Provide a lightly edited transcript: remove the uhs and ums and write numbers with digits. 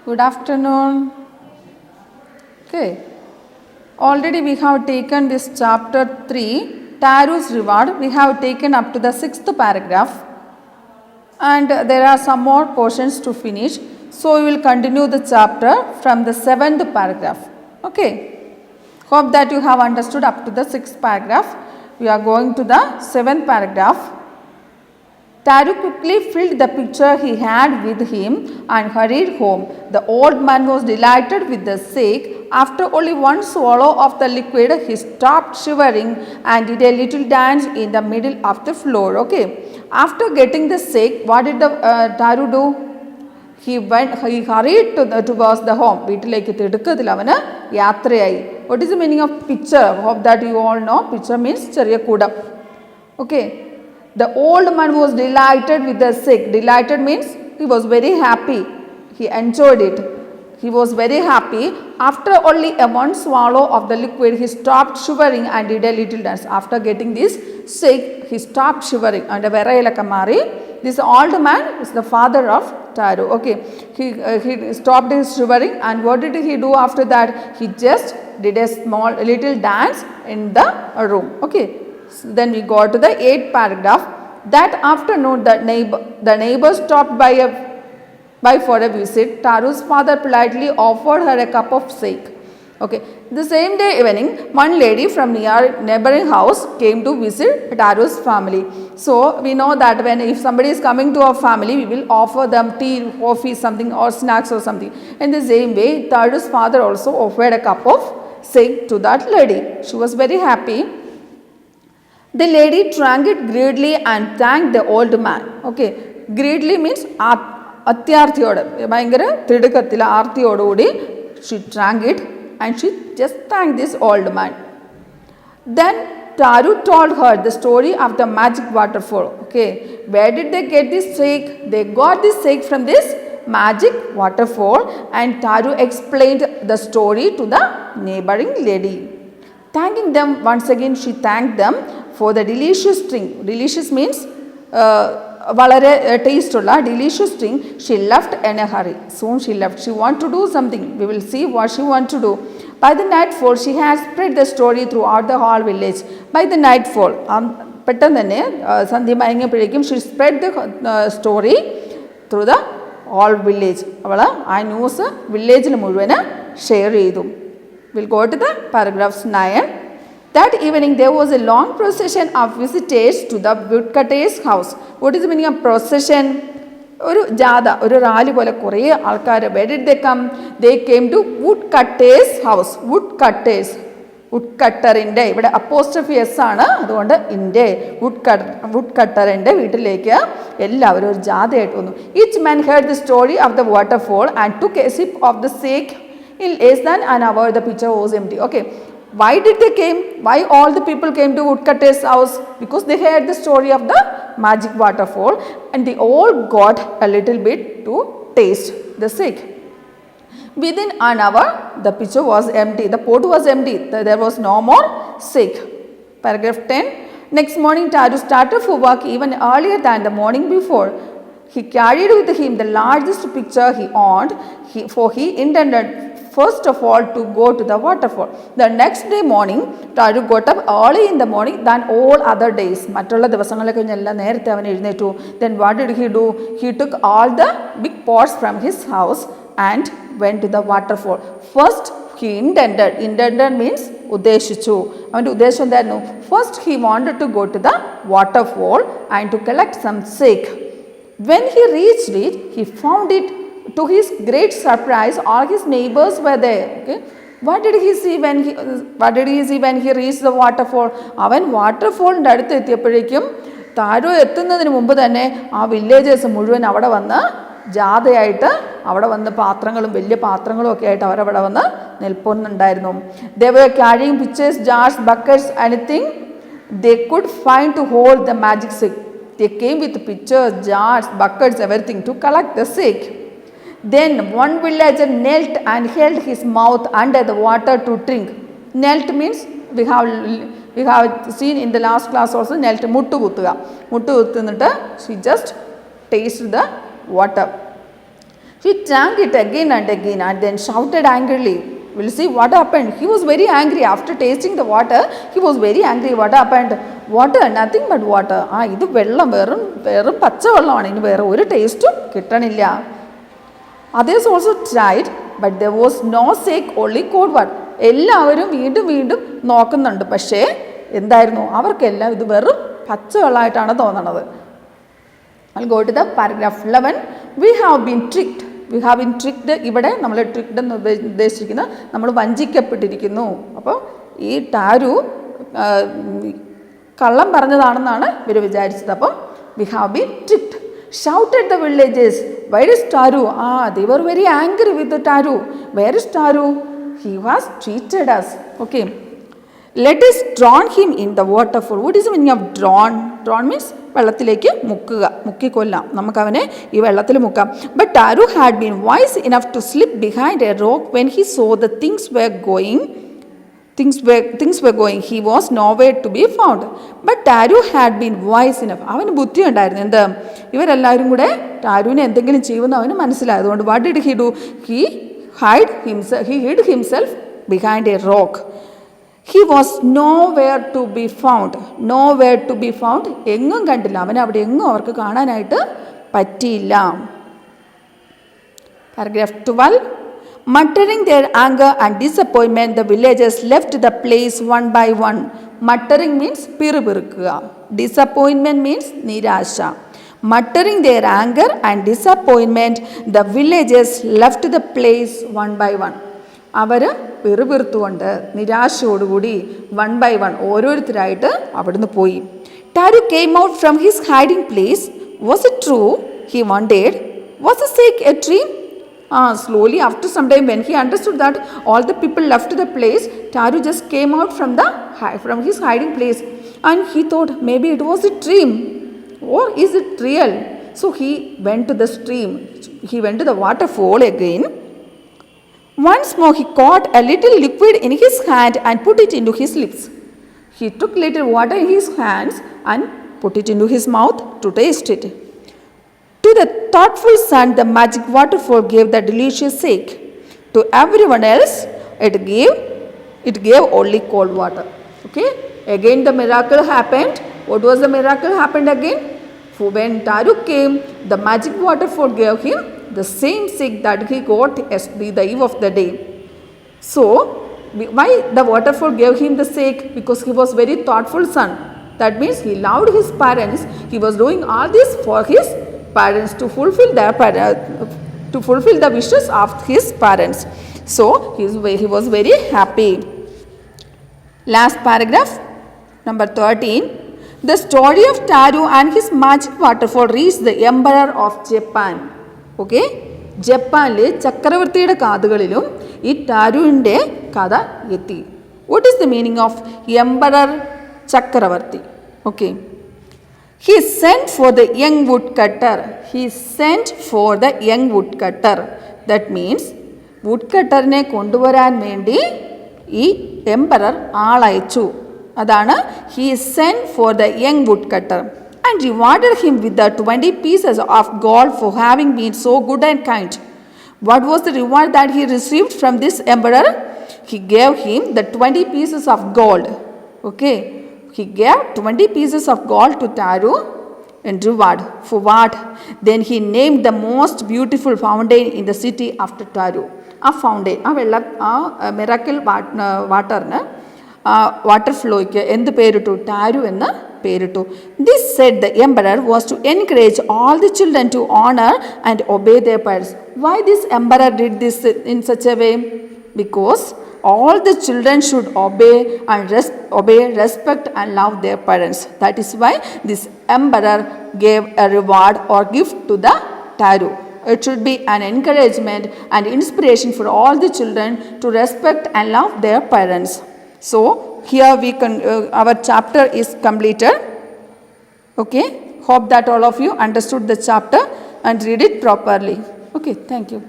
Good afternoon. Okay. Already we have taken this chapter 3, Taru's reward. We have taken up to the 6th paragraph. And there are some more portions to finish. So we will continue the chapter from the 7th paragraph. Okay. Hope that you have understood up to the 6th paragraph. We are going to the 7th paragraph. Taru quickly filled the pitcher he had with him and hurried home. The old man was delighted with the shake. After only one swallow of the liquid, he stopped shivering and did a little dance in the middle of the floor. Okay. After getting the shake, what did the Taru do? He hurried towards the home. What is the meaning of pitcher? Hope that you all know. Pitcher means chariya kuda. Okay. The old man was delighted with the shake. Delighted means he was very happy. He enjoyed it. He was very happy. After only one swallow of the liquid, he stopped shivering and did a little dance. After getting this shake, he stopped shivering. And this old man is the father of Taru. Okay, he stopped his shivering, and what did he do after that? He just did a little dance in the room. Okay. Then we go to the 8th paragraph. That afternoon, the neighbor stopped by for a visit. Taru's father politely offered her a cup of shake. Okay. The same day evening, one lady from neighboring house came to visit Taru's family. So we know that if somebody is coming to our family, we will offer them tea, coffee, something, or snacks or something. In the same way, Taru's father also offered a cup of shake to that lady. She was very happy. The lady drank it greedily and thanked the old man. Okay, greedily means atyarthiyodu, bayangara thidukathila aarthiyodu she drank it and she just thanked this old man. Then Taru told her the story of the magic waterfall. Okay, where did they get this shake? They got this shake from this magic waterfall, and Taru explained the story to the neighboring lady. Thanking them once again, she thanked them for the delicious drink. Delicious means valare tastefulla delicious drink. She left in a hurry. Soon she left. She wanted to do something. We will see what she wanted to do. By the nightfall, she has spread the story throughout the whole village. By the nightfall, she spread the story through the whole village. I news village share cheyidu. We'll go to the paragraphs 9. That evening there was a long procession of visitors to the woodcutter's house. What is the meaning of procession? Oru jada, oru rally pole kore alkar. Where did they come? They came to woodcutter's house. Woodcutters. Woodcutter inde ivide apostrophe s aanu, adukonde inde woodcutter inde veetilekku ellavarum oru jada aayittu vannu. Each man heard the story of the waterfall and took a sip of the shake. In less than an hour, the pitcher was empty. Okay. Why did they came? Why all the people came to woodcutter's house? Because they heard the story of the magic waterfall, and they all got a little bit to taste the shake. Within an hour, the pitcher was empty. The pot was empty. There was no more shake. Paragraph 10. Next morning, Taru started for work even earlier than the morning before. He carried with him the largest pitcher he owned, for he intended first of all to go to the waterfall. The next day morning, Taru got up early in the morning than all other days. Then what did he do? He took all the big pots from his house and went to the waterfall. First he intended means uddeshichu. First he wanted to go to the waterfall and to collect some shake. When he reached it, he found it. To his great surprise, all his neighbors were there. Okay. What did he see when he reached the waterfall? Avan waterfall അടുത്ത് എത്തിയപ്പോഴേക്കും താരോ എത്തുന്നതിന് മുമ്പ് തന്നെ ആ villagers മുഴുവൻ അവിടെ വന്ന് ജാഥയായിട്ട് അവിടെ വന്ന് പാത്രങ്ങളും വലിയ പാത്രങ്ങളും ഒക്കെ ആയിട്ട് അവരവിടെ വന്ന് നിൽപ്പുന്നുണ്ടായിരുന്നു. They were carrying pitchers, jars, buckets, anything they could find to hold the magic shake. They came with pitchers, jars, buckets, everything to collect the shake. Then one villager knelt and held his mouth under the water to drink. Knelt means we have seen in the last class also knelt muttu kuttuga. She just tasted the water. He drank it again and then shouted angrily. We'll see what happened. He was very angry after tasting the water. He was very angry. What happened? Water, nothing but water. ഇത് വെള്ളം വെറും പച്ച വെള്ളമാണ്, ഇനി വേറെ ഒരു ടേസ്റ്റും കിട്ടണില്ല. Others also tried, but there was no sake, only cold water. എല്ലാവരും വീണ്ടും വീണ്ടും നോക്കുന്നുണ്ട്, പക്ഷേ എന്തായിരുന്നു, അവർക്കെല്ലാം ഇത് വെറും പച്ചവെള്ളമായിട്ടാണ് തോന്നണത്. I'll go to the paragraph 11. We have been tricked. ഇവിടെ നമ്മൾ ട്രിക്ഡ് എന്ന് ഉദ്ദേശിക്കുന്നത് നമ്മൾ വഞ്ചിക്കപ്പെട്ടിരിക്കുന്നു. അപ്പോൾ ഈ ടാരു കള്ളം പറഞ്ഞതാണെന്നാണ് ഇവർ വിചാരിച്ചത്. അപ്പോൾ we have been tricked. Shouted the villagers, where is Taru? They were very angry with the Taru. Where is Taru? He was cheated us. Okay. Let us drown him in the waterfall. What is the meaning of drown? Drown means വെള്ളത്തിലേക്ക് മുക്കുക, മുക്കിക്കൊല്ലാം, നമുക്കവനെ ഈ വെള്ളത്തിൽ മുക്കാം. But Taru had been wise enough to slip behind a rock when he saw the things were going. He was nowhere to be found. But Taru had been wise enough. അവന് ബുദ്ധി ഉണ്ടായിരുന്നു. എന്ത്, ഇവരെല്ലാവരും കൂടെ ടാരുവിനെ എന്തെങ്കിലും ചെയ്യുമെന്ന് അവന് മനസ്സിലായതുകൊണ്ട് what did he do? He hid himself behind a rock. He was nowhere to be found. എങ്ങും കണ്ടില്ല, അവനെ അവിടെ എങ്ങും അവർക്ക് കാണാനായിട്ട് പറ്റിയില്ല. Paragraph 12. Muttering their anger and disappointment, the villagers left the place one by one. Muttering means പിറുപിറുക്കുക. Disappointment means നിരാശ. Muttering their anger and disappointment, the villagers left the place one by one. അവർ പിറുപിറുത്തുകൊണ്ട് നിരാശയോടുകൂടി one by one ഓരോരുത്തരായിട്ട് അവിടുന്ന് പോയി. Taru came out from his hiding place. Was it true? He wondered. Was the snake a dream? Slowly, after some time, when he understood that all the people left the place, Taru just came out from his hiding place, and he thought maybe it was a dream, or is it real? So he went to the stream. He went to the waterfall again. Once more, he caught a little liquid in his hand and put it into his lips. He took little water in his hands and put it into his mouth to taste it. To the thoughtful son, the magic waterfall gave the delicious shake. To everyone else, it gave only cold water. Okay? Again the miracle happened. What was the miracle happened again? For when Taru came, the magic waterfall gave him the same shake that he got yesterday, the eve of the day. So, why the waterfall gave him the shake? Because he was very thoughtful son. That means he loved his parents. He was doing all this for his parents to fulfill the wishes of his parents. So he was very happy. Last paragraph, number 13. The story of Taru and his magic waterfall reached the emperor of Japan. Okay, ജപ്പാനിലെ ചക്രവർത്തിയുടെ കാതുകളിലും ഈ ടാരുവിൻ്റെ കഥ എത്തി. What is the meaning of emperor ചക്രവർത്തി? Okay. He sent for the young woodcutter. That means woodcutterനെ കൊണ്ടുവരാൻ വേണ്ടി ഈ emperor ആളയച്ചു. അതാണ് he sent for the young woodcutter and rewarded him with the 20 pieces of gold for having been so good and kind. What was the reward that he received from this emperor? He gave him the 20 pieces of gold. Okay. He gave 20 pieces of gold to Taru in reward. For what? Then he named the most beautiful fountain in the city after Taru. A fountain, a miracle water, water flow, എന്ത് പേരിട്ടു? ടാരു എന്ന് പേരിട്ടു. This said the emperor was to encourage all the children to honor and obey their parents. Why this emperor did this in such a way? Because all the children should obey, respect and love their parents. That is why this emperor gave a reward or gift to the Taru. It should be an encouragement and inspiration for all the children to respect and love their parents. So here our chapter is completed. Okay, hope that all of you understood the chapter and read it properly. Okay, thank you.